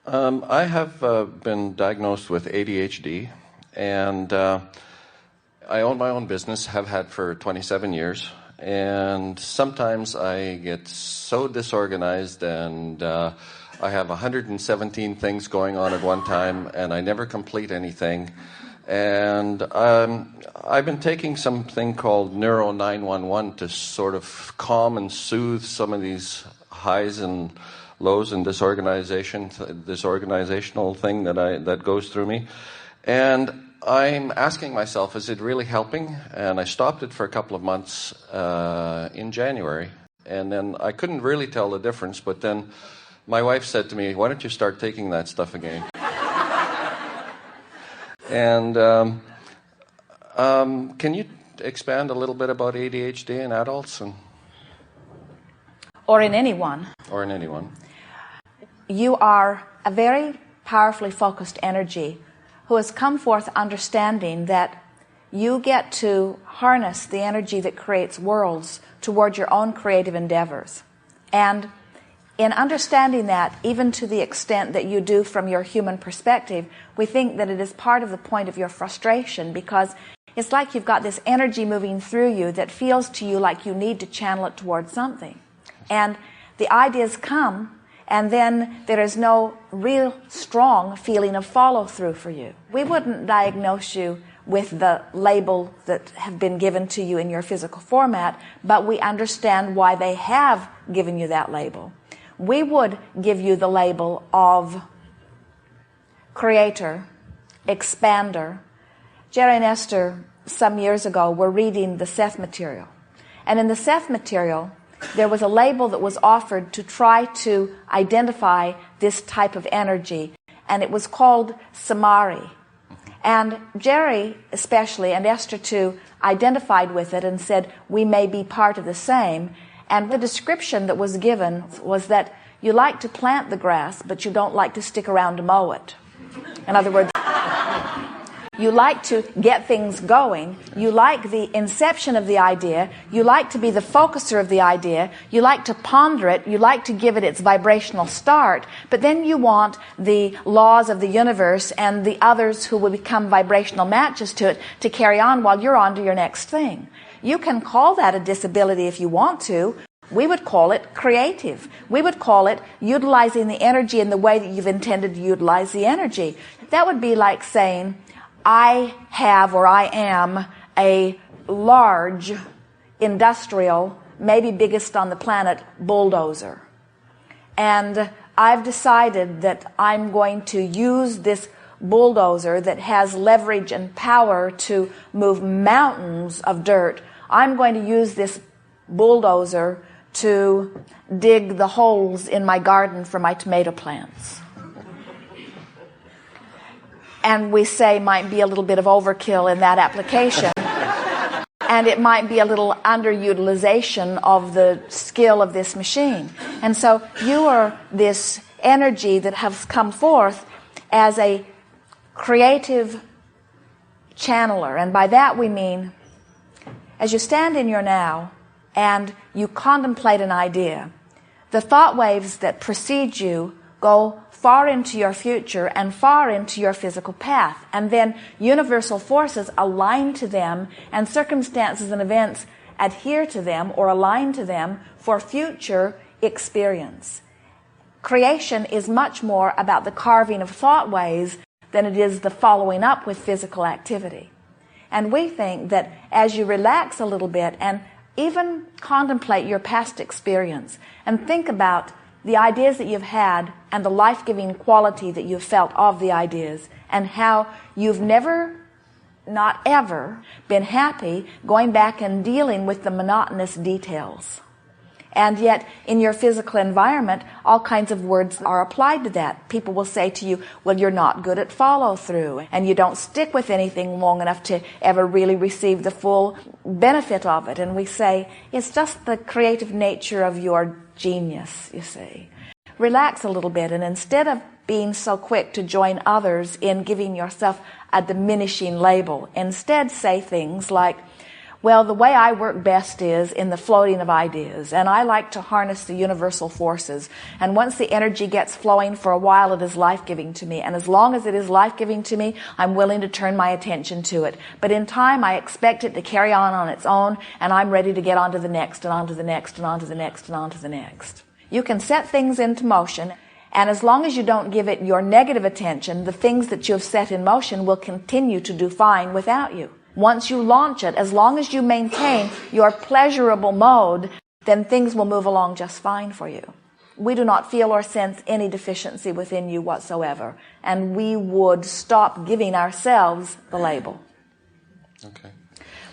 I have been diagnosed with ADHD, and I own my own business, have had for 27 years, and sometimes I get so disorganized and I have 117 things going on at one time, and I never complete anything. And I've been taking something called Neuro 911 to sort of calm and soothe some of these highs and lows and disorganizational thing that goes through me. And I'm asking myself, is it really helping? And I stopped it for a couple of months in January. And then I couldn't really tell the difference, but then my wife said to me, why don't you start taking that stuff again? And can you expand a little bit about ADHD in adults? Or in anyone. Or in anyone. You are a very powerfully focused energy who has come forth understanding that you get to harness the energy that creates worlds toward your own creative endeavors. And in understanding that, even to the extent that you do from your human perspective, we think that it is part of the point of your frustration, because it's like you've got this energy moving through you that feels to you like you need to channel it towards something. And the ideas come, and then there is no real strong feeling of follow-through for you. We wouldn't diagnose you with the label that have been given to you in your physical format, but we understand why they have given you that label. We would give you the label of creator, expander. Jerry and Esther, some years ago, were reading the Seth material. And in the Seth material, there was a label that was offered to try to identify this type of energy, and it was called Samari. And Jerry especially, and Esther too, identified with it and said, we may be part of the same. And the description that was given was that you like to plant the grass, but you don't like to stick around to mow it. In other words, you like to get things going. You like the inception of the idea. You like to be the focuser of the idea. You like to ponder it. You like to give it its vibrational start. But then you want the laws of the universe and the others who will become vibrational matches to it to carry on while you're on to your next thing. You can call that a disability if you want to. We would call it creative. We would call it utilizing the energy in the way that you've intended to utilize the energy. That would be like saying, I have or I am a large industrial, maybe biggest on the planet, bulldozer. And I've decided that I'm going to use this bulldozer that has leverage and power to move mountains of dirt. I'm going to use this bulldozer to dig the holes in my garden for my tomato plants. And we say might be a little bit of overkill in that application. And it might be a little underutilization of the skill of this machine. And so you are this energy that has come forth as a creative channeler. And by that we mean, as you stand in your now and you contemplate an idea, the thought waves that precede you go far into your future and far into your physical path. And then universal forces align to them, and circumstances and events adhere to them or align to them for future experience. Creation is much more about the carving of thought waves than it is the following up with physical activity. And we think that as you relax a little bit and even contemplate your past experience and think about the ideas that you've had and the life-giving quality that you've felt of the ideas, and how you've never, not ever, been happy going back and dealing with the monotonous details. And yet, in your physical environment, all kinds of words are applied to that. People will say to you, well, you're not good at follow-through, and you don't stick with anything long enough to ever really receive the full benefit of it. And we say, it's just the creative nature of your genius, you see. Relax a little bit, and instead of being so quick to join others in giving yourself a diminishing label, instead say things like, Well, the way I work best is in the floating of ideas, and I like to harness the universal forces. And once the energy gets flowing for a while, it is life-giving to me. And as long as it is life-giving to me, I'm willing to turn my attention to it. But in time, I expect it to carry on its own, and I'm ready to get on to the next, and on to the next, and on to the next, and on to the next. You can set things into motion, and as long as you don't give it your negative attention, the things that you have set in motion will continue to do fine without you. Once you launch it, as long as you maintain your pleasurable mode, then things will move along just fine for you. We do not feel or sense any deficiency within you whatsoever, and we would stop giving ourselves the label. Okay.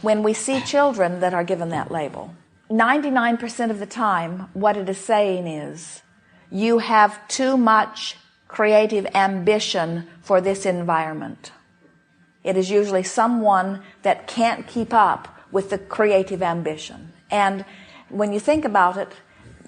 When we see children that are given that label, 99% of the time, what it is saying is, you have too much creative ambition for this environment. It is usually someone that can't keep up with the creative ambition. And when you think about it,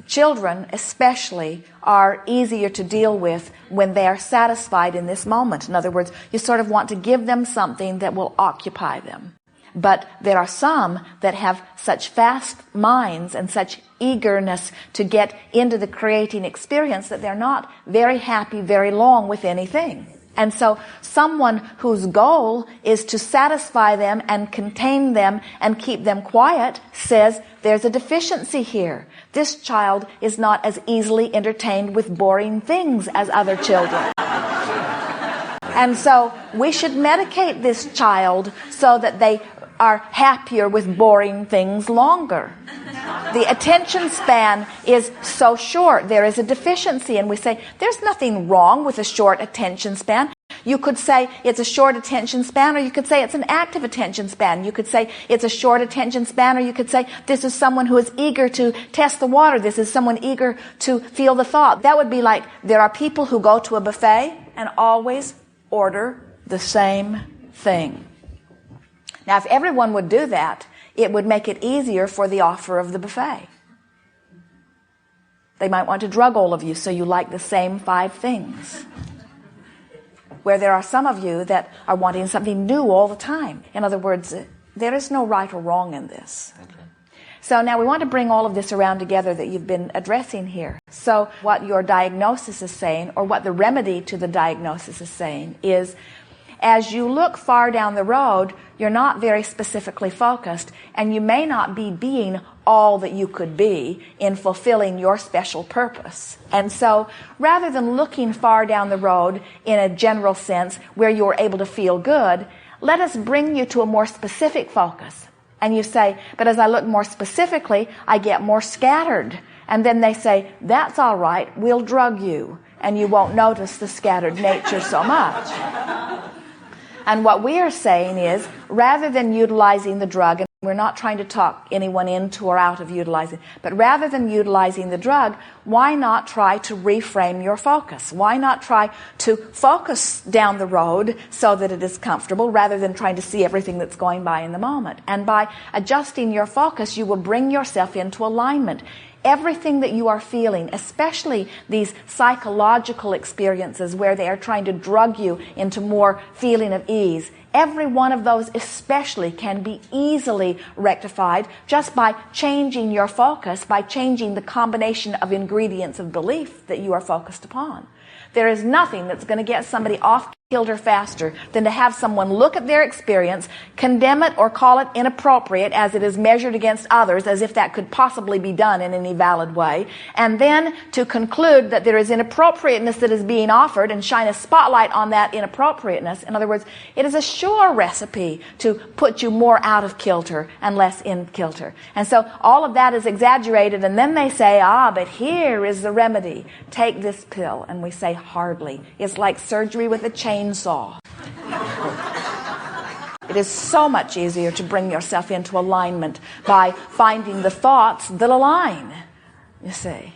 children especially are easier to deal with when they are satisfied in this moment. In other words, you sort of want to give them something that will occupy them. But there are some that have such fast minds and such eagerness to get into the creating experience that they're not very happy very long with anything. And so someone whose goal is to satisfy them and contain them and keep them quiet says there's a deficiency here. This child is not as easily entertained with boring things as other children. And so we should medicate this child so that they are happier with boring things longer. The attention span is so short. There is a deficiency, and we say there's nothing wrong with a short attention span. You could say it's a short attention span, or you could say it's an active attention span. You could say it's a short attention span, or you could say this is someone who is eager to test the water. This is someone eager to feel the thought. That would be like there are people who go to a buffet and always order the same thing. Now, if everyone would do that, it would make it easier for the offer of the buffet. They might want to drug all of you so you like the same 5 things. Where there are some of you that are wanting something new all the time. In other words, there is no right or wrong in this. Okay. So now we want to bring all of this around together that you've been addressing here. So what your diagnosis is saying, or what the remedy to the diagnosis is saying, is as you look far down the road, you're not very specifically focused, and you may not be being all that you could be in fulfilling your special purpose. And so, rather than looking far down the road in a general sense where you're able to feel good, let us bring you to a more specific focus. And you say, but as I look more specifically, I get more scattered. And then they say, that's all right, we'll drug you, and you won't notice the scattered nature so much. And what we are saying is, rather than utilizing the drug, and we're not trying to talk anyone into or out of utilizing, but rather than utilizing the drug, why not try to reframe your focus? Why not try to focus down the road so that it is comfortable rather than trying to see everything that's going by in the moment? And by adjusting your focus, you will bring yourself into alignment. Everything that you are feeling, especially these psychological experiences where they are trying to drug you into more feeling of ease, every one of those especially can be easily rectified just by changing your focus, by changing the combination of ingredients of belief that you are focused upon. There is nothing that's going to get somebody off kilter faster than to have someone look at their experience, condemn it or call it inappropriate as it is measured against others, as if that could possibly be done in any valid way, and then to conclude that there is inappropriateness that is being offered and shine a spotlight on that inappropriateness. In other words, it is a sure recipe to put you more out of kilter and less in kilter. And so all of that is exaggerated, and then they say, but here is the remedy. Take this pill. And we say, hardly. It's like surgery with a chainsaw. It is so much easier to bring yourself into alignment by finding the thoughts that align, you see.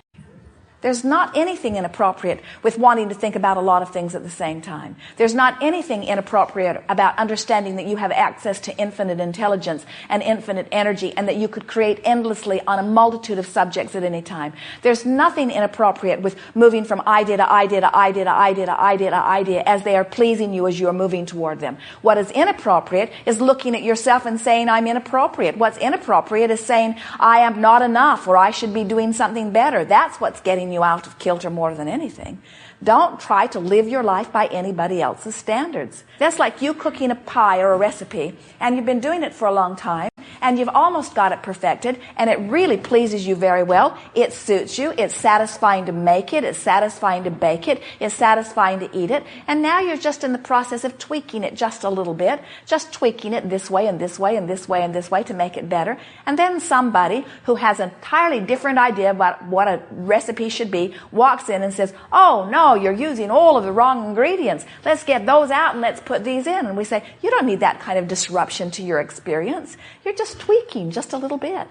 There's not anything inappropriate with wanting to think about a lot of things at the same time. There's not anything inappropriate about understanding that you have access to infinite intelligence and infinite energy, and that you could create endlessly on a multitude of subjects at any time. There's nothing inappropriate with moving from idea to idea to idea to idea to idea to idea as they are pleasing you as you are moving toward them. What is inappropriate is looking at yourself and saying, I'm inappropriate. What's inappropriate is saying, I am not enough, or I should be doing something better. That's what's getting you out of kilter more than anything. Don't try to live your life by anybody else's standards. That's like you cooking a pie or a recipe, and you've been doing it for a long time, and you've almost got it perfected, and it really pleases you very well. It suits you. It's satisfying to make it. It's satisfying to bake it. It's satisfying to eat it. And now you're just in the process of tweaking it just a little bit, just tweaking it this way and this way and this way and this way to make it better. And then somebody who has an entirely different idea about what a recipe should be walks in and says, oh, no, you're using all of the wrong ingredients. Let's get those out and let's put these in. And we say, you don't need that kind of disruption to your experience. You're just tweaking just a little bit.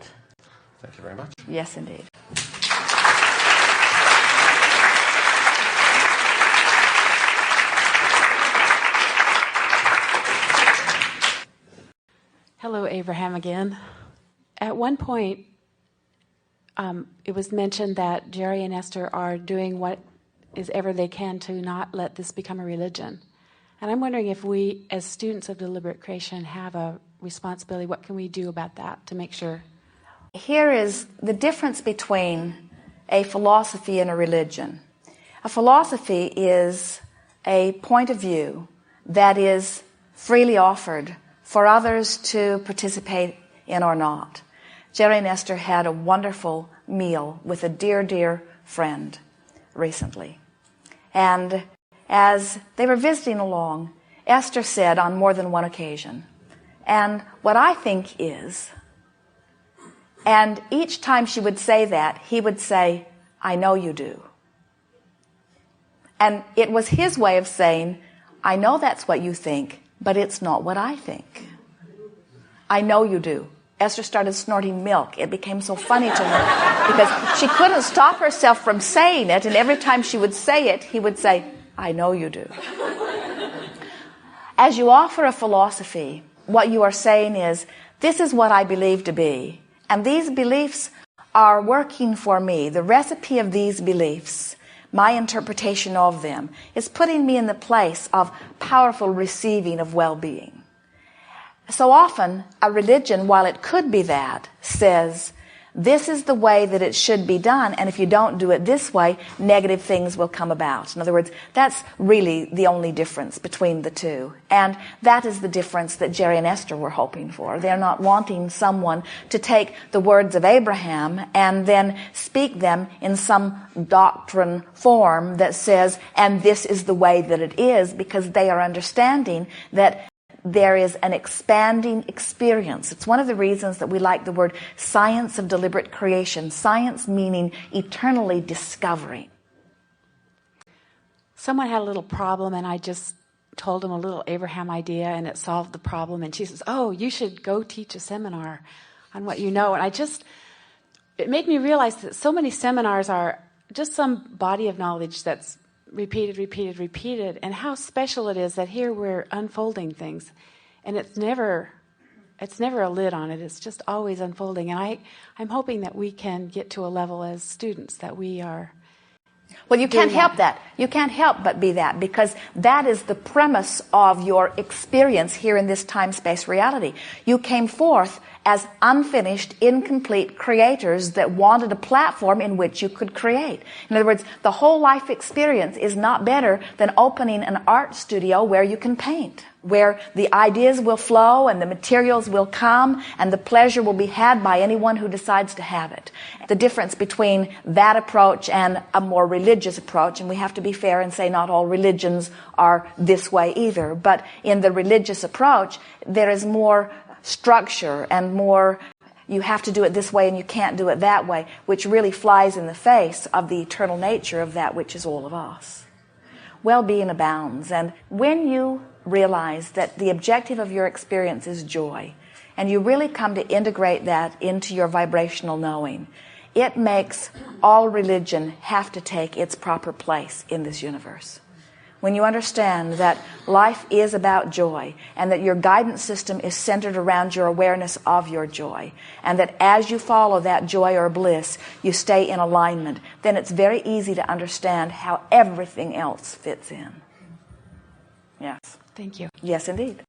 Thank you very much. Yes, indeed. Hello, Abraham again. At one point, it was mentioned that Jerry and Esther are doing what is ever they can to not let this become a religion. And I'm wondering if we, as students of deliberate creation, have a responsibility. What can we do about that to make sure? Here is the difference between a philosophy and a religion. A philosophy is a point of view that is freely offered for others to participate in or not. Jerry and Esther had a wonderful meal with a dear, dear friend recently. And as they were visiting along, Esther said on more than one occasion, and what I think is, and each time she would say that, he would say, I know you do. And it was his way of saying, I know that's what you think, but it's not what I think. I know you do. Esther started snorting milk. It became so funny to her because she couldn't stop herself from saying it, and every time she would say it, he would say, I know you do. As you offer a philosophy, what you are saying is, this is what I believe to be, and these beliefs are working for me. The recipe of these beliefs, my interpretation of them, is putting me in the place of powerful receiving of well-being. So often, a religion, while it could be that, says, this is the way that it should be done, and if you don't do it this way, negative things will come about. In other words, that's really the only difference between the two. And that is the difference that Jerry and Esther were hoping for. They're not wanting someone to take the words of Abraham and then speak them in some doctrine form that says, and this is the way that it is, because they are understanding that there is an expanding experience. It's one of the reasons that we like the word science of deliberate creation. Science meaning eternally discovering. Someone had a little problem, and I just told them a little Abraham idea, and it solved the problem. And she says, oh, you should go teach a seminar on what you know. And it made me realize that so many seminars are just some body of knowledge that's repeated, and how special it is that here we're unfolding things, and it's never a lid on it. It's just always unfolding, and I'm hoping that we can get to a level as students that we are. Well, you can't help that. You can't help but be that, because that is the premise of your experience here in this time-space reality. You came forth as unfinished, incomplete creators that wanted a platform in which you could create. In other words, the whole life experience is not better than opening an art studio where you can paint, where the ideas will flow and the materials will come and the pleasure will be had by anyone who decides to have it. The difference between that approach and a more religious approach, and we have to be fair and say not all religions are this way either, but in the religious approach, there is more structure and more, you have to do it this way and you can't do it that way, which really flies in the face of the eternal nature of that which is all of us. Well-being abounds, and when you realize that the objective of your experience is joy, and you really come to integrate that into your vibrational knowing, it makes all religion have to take its proper place in this universe. When you understand that life is about joy, and that your guidance system is centered around your awareness of your joy, and that as you follow that joy or bliss, you stay in alignment, then it's very easy to understand how everything else fits in. Yes. Thank you. Yes, indeed.